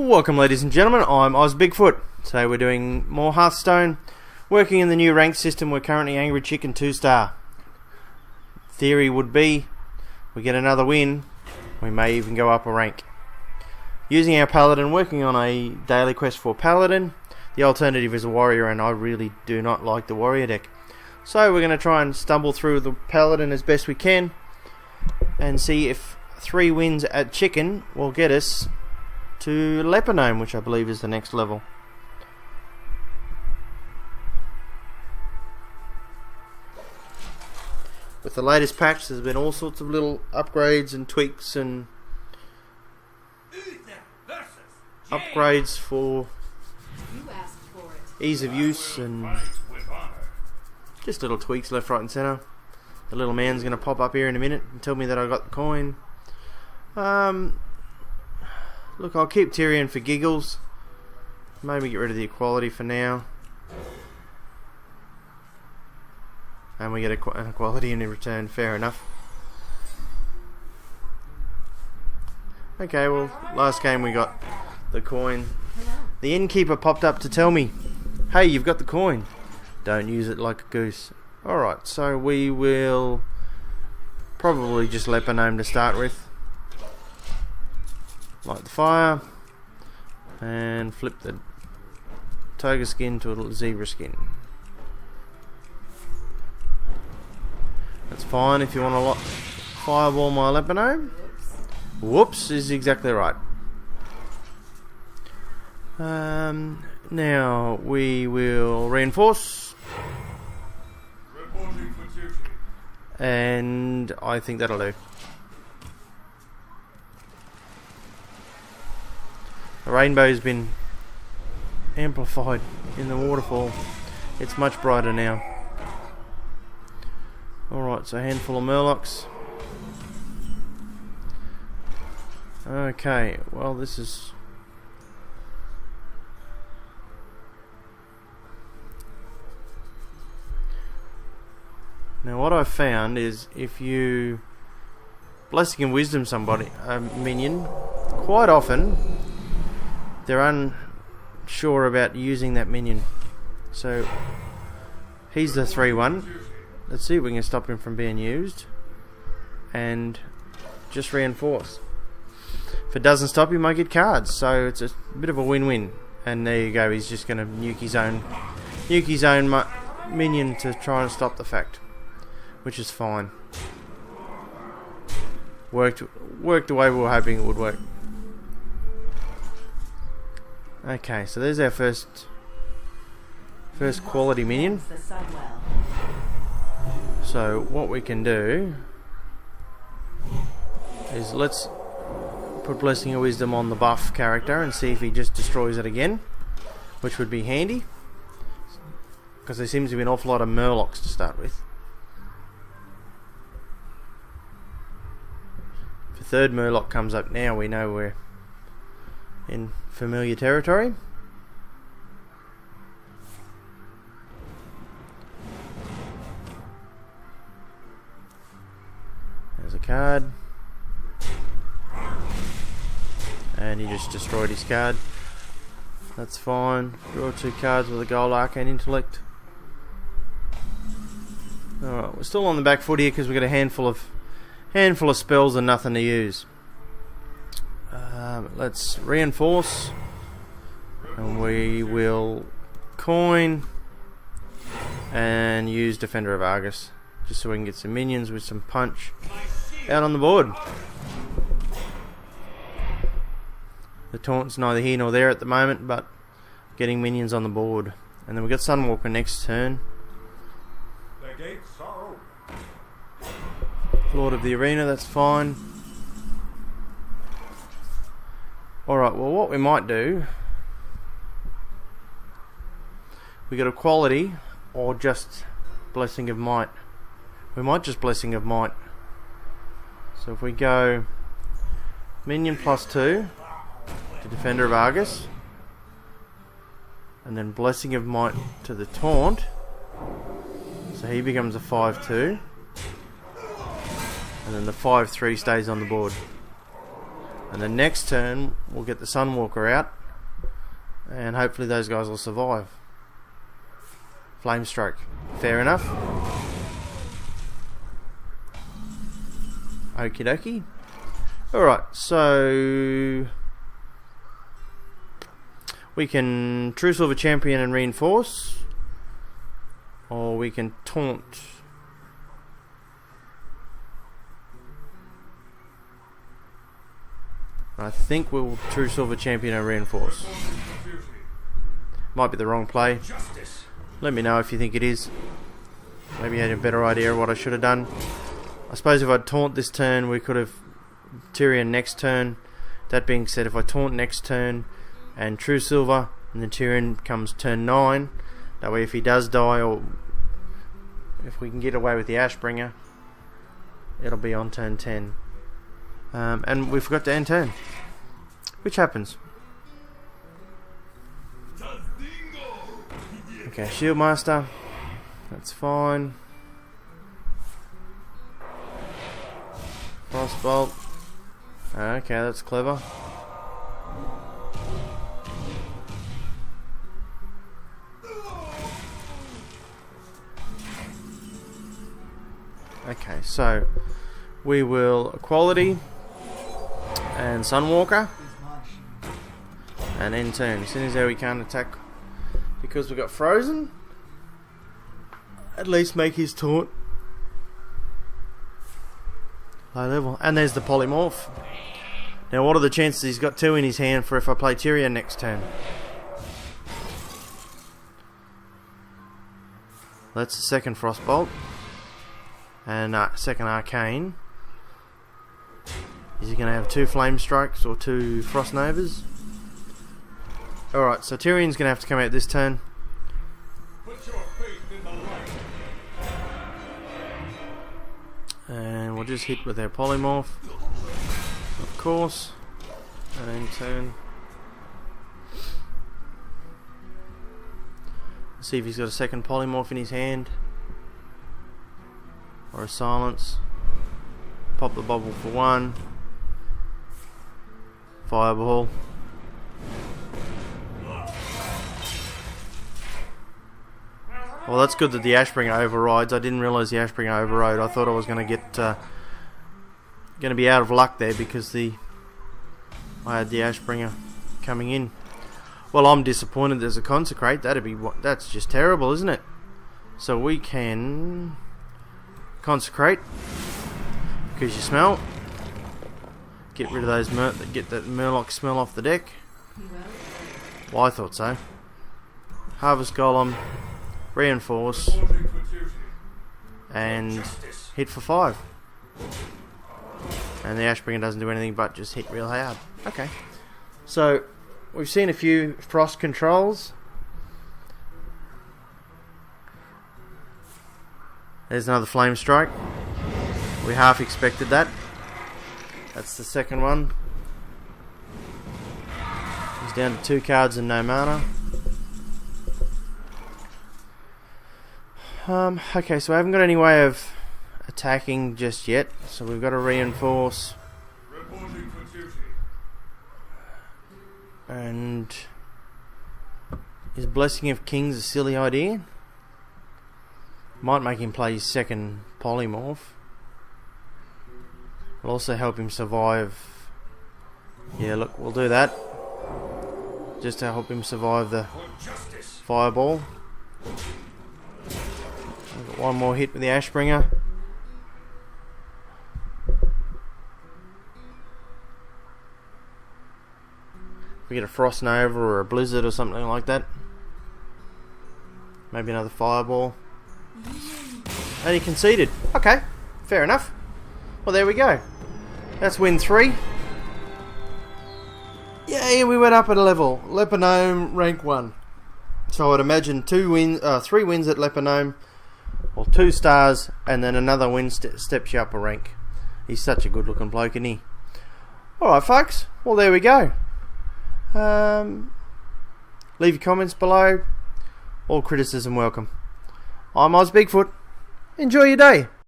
Welcome ladies and gentlemen, I'm Oz Bigfoot. Today we're doing more Hearthstone, working in the new rank system. We're currently Angry Chicken 2-star. Theory would be, we get another win, we may even go up a rank. Using our Paladin, working on a daily quest for Paladin. The alternative is a Warrior, and I really do not like the Warrior deck. So we're going to try and stumble through the Paladin as best we can, and see if 3 wins at Chicken will get us to Leponome, which I believe is the next level. With the latest patch, there's been all sorts of little upgrades and tweaks and upgrades for ease of use and just little tweaks left, right and centre. The little man's going to pop up here in a minute and tell me that I got the coin. Look, I'll keep Tyrion for giggles. Maybe get rid of the equality for now. And we get an equality in return, fair enough. Okay, well, last game we got the coin. The innkeeper popped up to tell me, hey, you've got the coin. Don't use it like a goose. Alright, so we will probably just Leponome to start with. Light the fire and flip the toga skin to a zebra skin. That's fine if you want to fireball my Leponome. Whoops is exactly right. Now we will reinforce, and I think that'll do. The rainbow's been amplified in the waterfall. It's much brighter now. Alright, so a handful of Murlocs. Okay, well this is... Now what I've found is if you Blessing and Wisdom somebody, a minion, quite often they're unsure about using that minion. So he's the 3-1. Let's see if we can stop him from being used and just reinforce. If it doesn't stop, he might get cards, so it's a bit of a win-win. And there you go, he's just going to nuke his own minion to try and stop the fact, which is fine. Worked the way we were hoping it would work. Okay, so there's our first quality minion. So what we can do is let's put Blessing of Wisdom on the buff character and see if he just destroys it again, which would be handy because there seems to be an awful lot of Murlocs to start with. If the third Murloc comes up now, we know we're in familiar territory. There's a card. And he just destroyed his card. That's fine. Draw 2 cards with a gold arcane intellect. Alright, we're still on the back foot here because we've got a handful of spells and nothing to use. Let's reinforce, and we will coin and use Defender of Argus just so we can get some minions with some punch out on the board. The taunt's neither here nor there at the moment, but getting minions on the board. And then we've got Sunwalker next turn. The gates are open. Lord of the Arena, that's fine. Alright, well what we might do, we got Equality or just Blessing of Might. We might just Blessing of Might. So if we go minion +2 to Defender of Argus, and then Blessing of Might to the taunt, so he becomes a 5-2. And then the 5-3 stays on the board. And the next turn, we'll get the Sunwalker out. And hopefully those guys will survive. Flamestroke. Fair enough. Okie dokie. Alright, so we can True Silver Champion and Reinforce, or we can Taunt. I think we'll True Silver Champion and Reinforce. Might be the wrong play. Let me know if you think it is. Maybe you had a better idea of what I should have done. I suppose if I'd Taunt this turn, we could have Tyrion next turn. That being said, if I Taunt next turn and True Silver, and then Tyrion comes turn 9, that way if he does die, or if we can get away with the Ashbringer, it'll be on turn 10. And we forgot to end turn, which happens. Okay, Shieldmaster, that's fine. Frostbolt. Okay, that's clever. Okay, so we will Equality and Sunwalker and end turn. As soon as we can't attack because we got frozen, at least make his taunt low level. And there's the Polymorph. Now what are the chances he's got 2 in his hand for if I play Tyrion next turn? That's the second Frostbolt. And second Arcane. Is he going to have 2 Flame Strikes or 2 Frost Novas? Alright, so Tyrion's going to have to come out this turn. Put your faith in the light. And we'll just hit with our Polymorph. Of course. And then turn. See if he's got a second Polymorph in his hand. Or a Silence. Pop the bubble for 1. Fireball. Well, that's good that the Ashbringer overrides. I didn't realise the Ashbringer overrode. I thought I was going to get going to be out of luck there because I had the Ashbringer coming in. Well, I'm disappointed there's a Consecrate. That's just terrible, isn't it? So we can Consecrate because you smell. Get rid of those get that Murloc smell off the deck. Well, I thought so. Harvest Golem, Reinforce, and hit for 5. And the Ashbringer doesn't do anything but just hit real hard. Okay. So we've seen a few Frost controls. There's another Flame Strike. We half expected that. That's the second one. He's down to 2 cards and no mana. Okay, so I haven't got any way of attacking just yet. So we've got to Reinforce. And is Blessing of Kings a silly idea? Might make him play his second Polymorph. It'll also help him survive. Yeah, look, we'll do that. Just to help him survive the Fireball. I've got one more hit with the Ashbringer. If we get a Frost Nova or a Blizzard or something like that. Maybe another Fireball. And he conceded. Okay, fair enough. Well, there we go. That's win 3. Yay, we went up at a level. Lepanome rank 1. So I'd imagine 3 wins at Lepanome, or 2 stars, and then another win steps you up a rank. He's such a good looking bloke, isn't he? Alright folks, well there we go. Leave your comments below. All criticism welcome. I'm Oz Bigfoot. Enjoy your day.